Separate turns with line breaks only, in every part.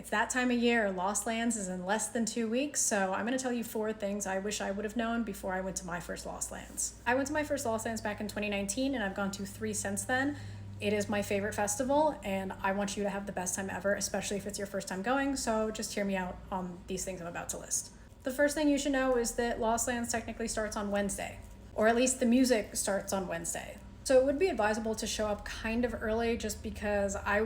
It's that time of year. Lost Lands is in less than 2 weeks, so I'm going to tell you 4 things I wish I would have known before I went to my first Lost Lands. I went to my first Lost Lands back in 2019, and I've gone to 3 since then. It is my favorite festival, and I want you to have the best time ever, especially if it's your first time going, so just hear me out on these things I'm about to list. The first thing you should know is that Lost Lands technically starts on Wednesday, or at least the music starts on Wednesday. So it would be advisable to show up kind of early, just because I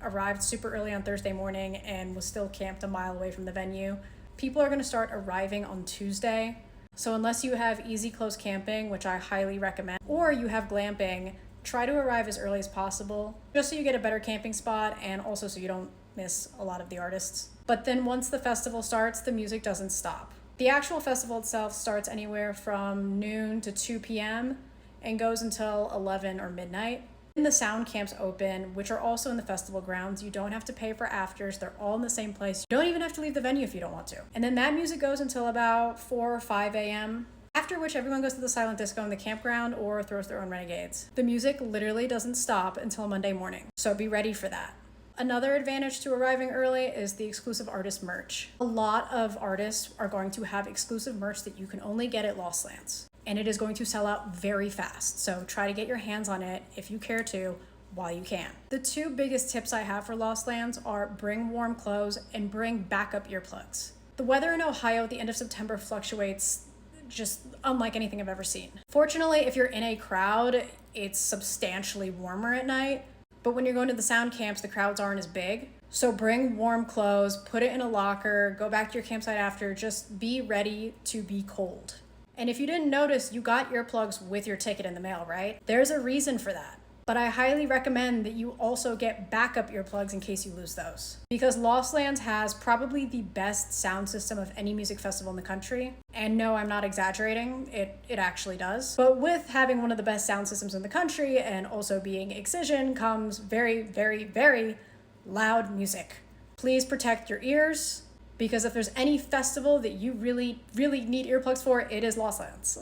arrived super early on Thursday morning and was still camped a mile away from the venue. People are going to start arriving on Tuesday. So unless you have easy close camping, which I highly recommend, or you have glamping, try to arrive as early as possible, just so you get a better camping spot and also so you don't miss a lot of the artists. But then once the festival starts, the music doesn't stop. The actual festival itself starts anywhere from noon to 2 p.m. and goes until 11 or midnight. And the sound camps open, which are also in the festival grounds. You don't have to pay for afters. They're all in the same place. You don't even have to leave the venue if you don't want to. And then that music goes until about 4 or 5 a.m., after which everyone goes to the silent disco in the campground or throws their own renegades. The music literally doesn't stop until Monday morning, so be ready for that. Another advantage to arriving early is the exclusive artist merch. A lot of artists are going to have exclusive merch that you can only get at Lost Lands, and it is going to sell out very fast, so try to get your hands on it if you care to while you can. The 2 biggest tips I have for Lost Lands are bring warm clothes and bring backup earplugs. The weather in Ohio at the end of September fluctuates just unlike anything I've ever seen. Fortunately, if you're in a crowd, it's substantially warmer at night, but when you're going to the sound camps, the crowds aren't as big. So bring warm clothes, put it in a locker, go back to your campsite after, just be ready to be cold. And if you didn't notice, you got earplugs with your ticket in the mail, right? There's a reason for that. But I highly recommend that you also get backup earplugs in case you lose those. Because Lost Lands has probably the best sound system of any music festival in the country. And no, I'm not exaggerating, it actually does. But with having one of the best sound systems in the country and also being Excision comes very, very, very loud music. Please protect your ears, because if there's any festival that you really, really need earplugs for, it is Lost Lands.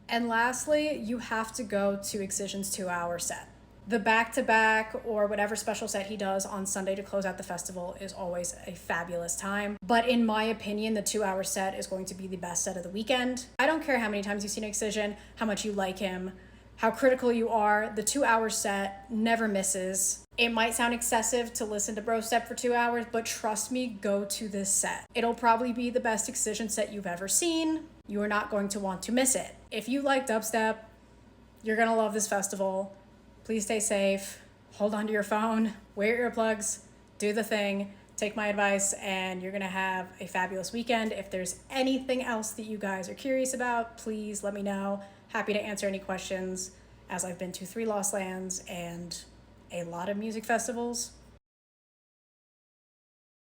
And lastly, you have to go to Excision's 2-hour set. The back-to-back or whatever special set he does on Sunday to close out the festival is always a fabulous time. But in my opinion, the 2-hour set is going to be the best set of the weekend. I don't care how many times you've seen Excision, how much you like him, how critical you are, the 2-hour set never misses. It might sound excessive to listen to Bro Step for 2 hours, but trust me, go to this set. It'll probably be the best Excision set you've ever seen. You are not going to want to miss it. If you like dubstep, you're gonna love this festival. Please stay safe, hold on to your phone, wear earplugs, do the thing, take my advice, and you're gonna have a fabulous weekend. If there's anything else that you guys are curious about, please let me know. Happy to answer any questions, as I've been to 3 Lost Lands and a lot of music festivals.